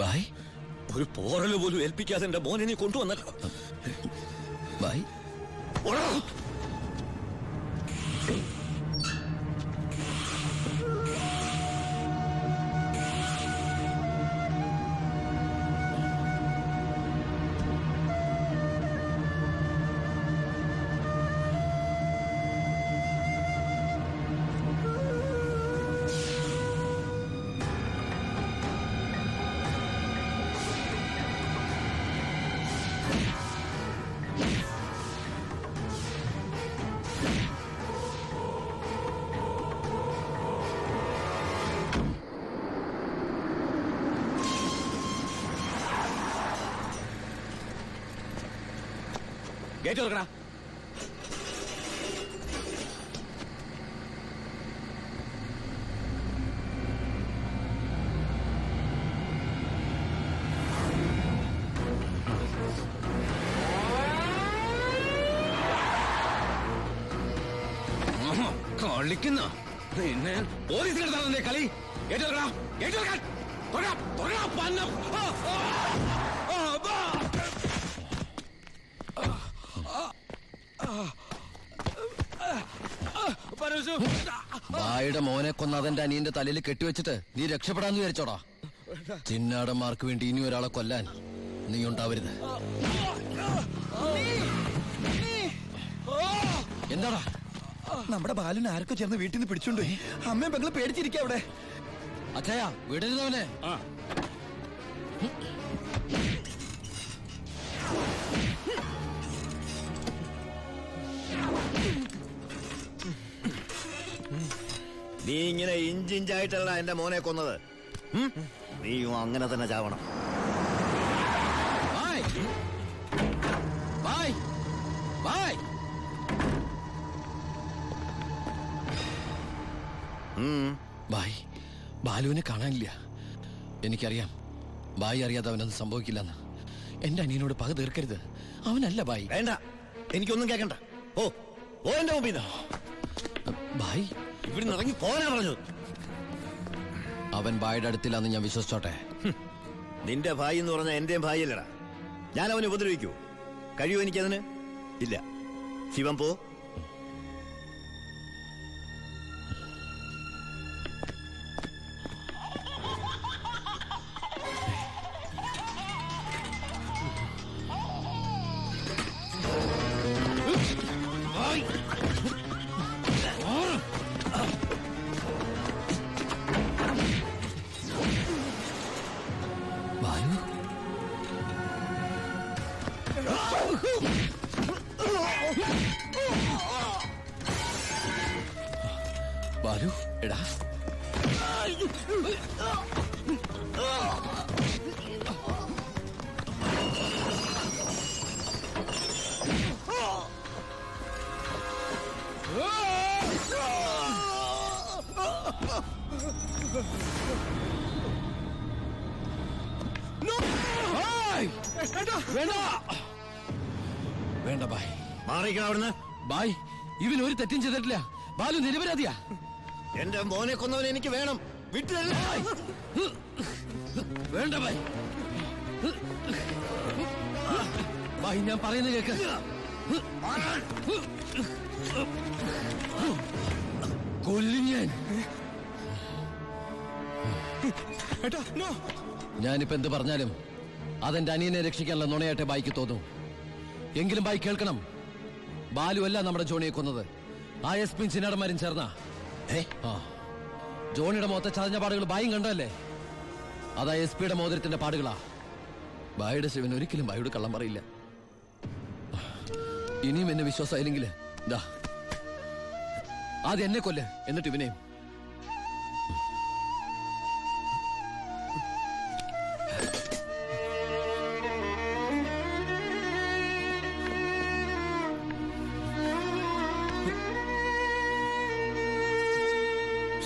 Bye, ഒരു പോറല് പോലും ഏൽപ്പിക്കാതെ എന്റെ മോനെ നീ കൊണ്ടുവന്നല്ലോ. Bye, gate തുറക്കടാ. കളിക്കുന്ന പിന്നെ പോലീസിന്റെ അടുത്താണല്ലേ കളി. ഗേറ്റ് തുറക്കടാ, ഗേറ്റ് തുറക്കാൻ. ബായുടെ മോനെ കൊന്ന അതെന്റെ അനിയന്റെ തലയിൽ കെട്ടിവെച്ചിട്ട് നീ രക്ഷപ്പെടാന്ന് വിചാരിച്ചോടാ. ചിന്നാടന്മാർക്ക് വേണ്ടി ഇനി ഒരാളെ കൊല്ലാൻ നീ ഉണ്ടാവരുത്. എന്താടാ? നമ്മുടെ ബാലുനെ ആർക്കോ ചേർന്ന് വീട്ടിൽ നിന്ന് പിടിച്ചോണ്ടുപോയി. അമ്മയും പെങ്ങള് പേടിച്ചിരിക്കുക അവിടെ. അച്ഛയ വിടരുതവനെ. നീ ഇങ്ങനെ ഇഞ്ചിഞ്ചായിട്ടല്ല എന്റെ മോനെ കൊന്നത്. നീയും അങ്ങനെ തന്നെ ചാവണം. ബായ്, ബാലുവിനെ കാണാനില്ല. എനിക്കറിയാം ബായി അറിയാതെ അവനൊന്നും സംഭവിക്കില്ലെന്ന്. എന്റെ അനിയനോട് പക തീർക്കരുത്. അവനല്ല ബായി. വേണ്ട, എനിക്കൊന്നും കേൾക്കണ്ട. ഓ ഓ എന്റെ മുമ്പിൽ ബായ്, ഇവിടുന്ന് ഇറങ്ങി പോകാനാ പറഞ്ഞത്. അവൻ ബായുടെ അടുത്തില്ലാന്ന് ഞാൻ വിശ്വസിച്ചോട്ടെ. നിന്റെ ഭായി എന്ന് പറഞ്ഞാൽ എന്റെയും ഭായിയല്ലടാ. ഞാൻ അവനെ ഉപദ്രവിക്കൂ? കഴിയോ എനിക്കതിന്? ഇല്ല. ശിവൻ പോ. ബാലു, എടാ വേണ്ട ബായ്, മാറിക്കണം അവിടുന്ന്. ബായ്, ഇവൻ ഒരു തെറ്റും ചെയ്തിട്ടില്ല. ബാലു നിരപരാധിയാ. എന്റെ മോനെ കൊന്നവനെ എനിക്ക് വേണം. വിട്ടല്ലേ? വേണ്ട ബായ്. ബായ്, ഞാൻ പറയുന്നത് കേക്ക്. കൊല്ലും ഞാൻ. ഞാനിപ്പോ എന്ത് പറഞ്ഞാലും അതെന്റെ അനിയനെ രക്ഷിക്കാനുള്ള നുണയായിട്ട് ബായിക്ക് തോന്നും. എങ്കിലും ബായി കേൾക്കണം, ബാലു അല്ല നമ്മുടെ ജോണിയെ കൊന്നത്. ആ എസ് പി ചിന്നാടന്മാരും ചേർന്ന. ജോണിയുടെ മുഖത്തെ ചതഞ്ഞ പാടുകൾ ബായും കണ്ടല്ലേ? അതാ എസ് പിയുടെ മോതിരത്തിന്റെ പാടുകളാ. ബായുടെ ശിവൻ ഒരിക്കലും ബായോട് കള്ളം പറയില്ല. ഇനിയും എന്നെ വിശ്വാസമായില്ലെങ്കിൽ ദാ ആദ്യം എന്നെ കൊല്ല്, എന്നിട്ട് ഇവനെയും.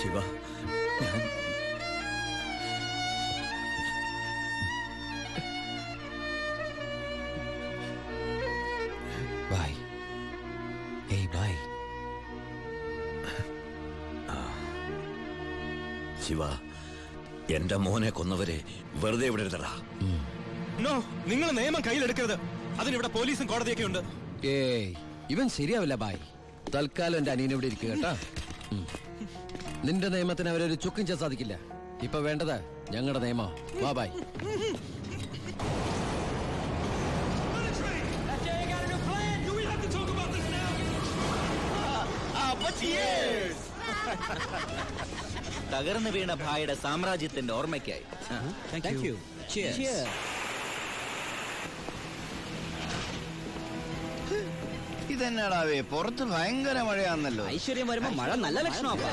ശിവ, ഞാൻ ബായ്. ഏയ് ബായ്. ശിവ, എന്റെ മോനെ കൊന്നവരെ വെറുതെ വിടരുതടാ. നോ, നിങ്ങൾ നിയമം കയ്യിലെടുക്കരുത്. അതിനിവിടെ പോലീസും കോടതിയൊക്കെ ഉണ്ട്. ഏയ്, ഇവൻ ശരിയാവില്ല ബായ്. തൽക്കാലം എന്റെ അനിയനെ ഇവിടെ ഇരിക്കുക കേട്ടാ. നിന്റെ നിയമത്തിന് അവരൊരു ചുക്കും ചെയ്യാൻ സാധിക്കില്ല. ഇപ്പൊ വേണ്ടത് ഞങ്ങളുടെ നിയമം. വാ ബായ്. തകർന്നു വീണ ഭായിയുടെ സാമ്രാജ്യത്തിന്റെ ഓർമ്മയ്ക്കായി. ഇതെന്നാടാവേ, പുറത്ത് ഭയങ്കര മഴയാന്നല്ലോ. ഐശ്വര്യം വരുമ്പോ മഴ നല്ല ലക്ഷണമാ.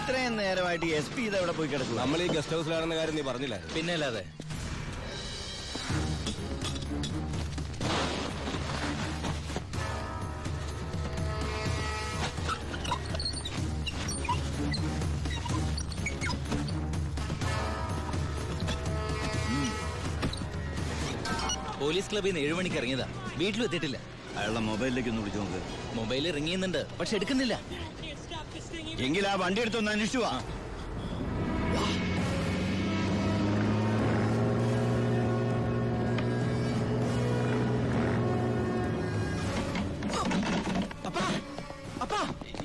ഇത്രയും നേരമായിട്ട് SP ഇതെവിടെ പോയി കിടക്കും? നമ്മൾ ഈ ഗസ്റ്റ് ഹൗസിലാണെന്ന കാര്യം നീ പറഞ്ഞില്ല? പിന്നെ അല്ലാതെ. പോലീസ് ക്ലബിൽ നിന്ന് 7 മണിക്ക് ഇറങ്ങിയതാ. വീട്ടിലും എത്തിയിട്ടില്ല. അയാളുടെ മൊബൈലിലേക്ക് ഒന്ന് വിളിച്ചു നോക്ക്. മൊബൈൽ റിങ് ചെയ്യുന്നുണ്ട്, പക്ഷെ എടുക്കുന്നില്ല. എങ്കിൽ ആ വണ്ടി എടുത്തൊന്ന് അന്വേഷിച്ചു വാ.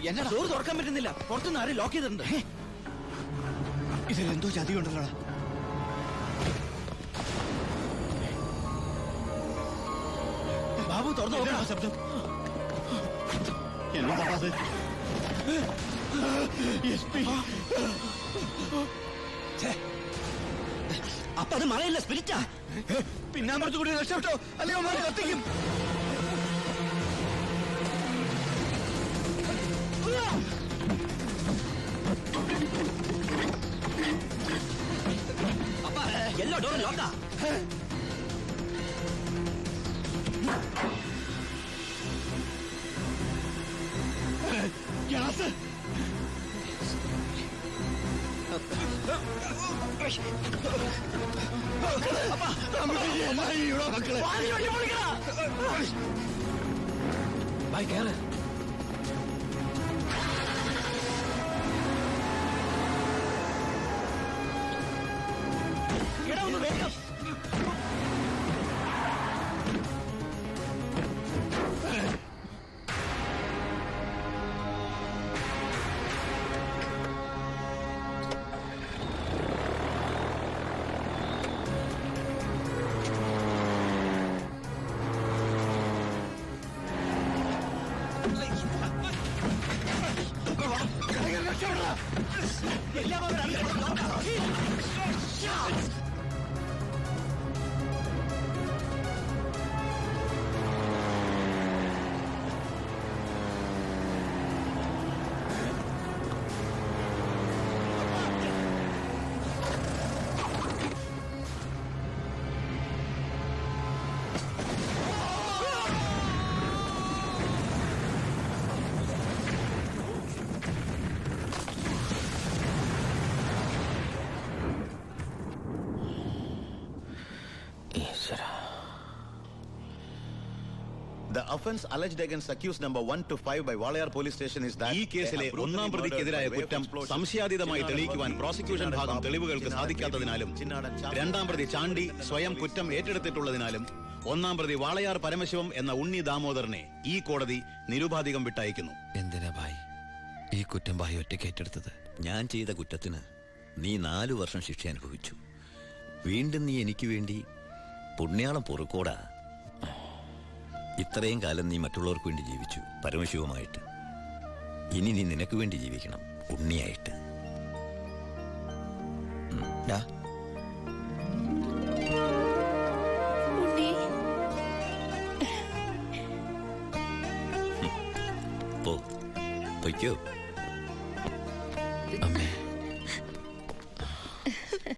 എന്നെ ഡോർ തുറക്കാൻ പറ്റുന്നില്ല. പുറത്തുനിന്ന് ആരും ലോക്ക് ചെയ്തിട്ടുണ്ട്. ഇതിലെന്തോ ചതി ഉണ്ടല്ലോ. ബാബു തുറന്നു നോക്കണം. ശബ്ദം എന്താ അത്? SP. അപ്പൊ അത് മഴയില്ല, സ്പിരിറ്റാ. പിന്നാമ്പുറത്ത് കൂടി രക്ഷപ്പെട്ടോ, അല്ലെങ്കിൽ അവന്മാര് കത്തിക്കും. എല്ലാ ഡോറും ലോക്കാ. ഗ്യാസ്. ബായ് കേറ്. The offense alleged against accused number 1 to 5 by Walayar police station is that ഈ കേസിലെ ഒന്നാം പ്രതിക്കെതിരായ കുറ്റം സംശയാതീതമായി തെളിയിക്കുവാൻ പ്രോസിക്യൂഷൻ ഭാഗം തെളിവുകൾക്ക് സാധിക്കാത്തതിനാലും രണ്ടാം പ്രതി ചാണ്ടി സ്വയം കുറ്റം ഏറ്റെടുത്തിട്ടുള്ളതിനാലും ഒന്നാം പ്രതി വാളയാർ പരമശിവം എന്ന ഉണ്ണി ദാമോദരനെ ഈ കോടതി നിരുപാധികം വിട്ടയക്കുന്നു. എന്തിനാ ബായ് ഈ കുറ്റം ബായ് ഒറ്റയ്ക്ക് ഏറ്റെടുത്തത്? ഞാൻ ചെയ്ത കുറ്റത്തിന് നീ 4 വർഷം ശിക്ഷ അനുഭവിച്ചു. വീണ്ടും നീ എനിക്ക് വേണ്ടി പുണ്യാളം പൊറുക്കോടാ. ഇത്രയും കാലം നീ മറ്റുള്ളവർക്ക് വേണ്ടി ജീവിച്ചു പരമശിവമായിട്ട്. ഇനി നീ നിനക്ക് വേണ്ടി ജീവിക്കണം ഉണ്ണിയായിട്ട്. പൊയ്ക്കോ.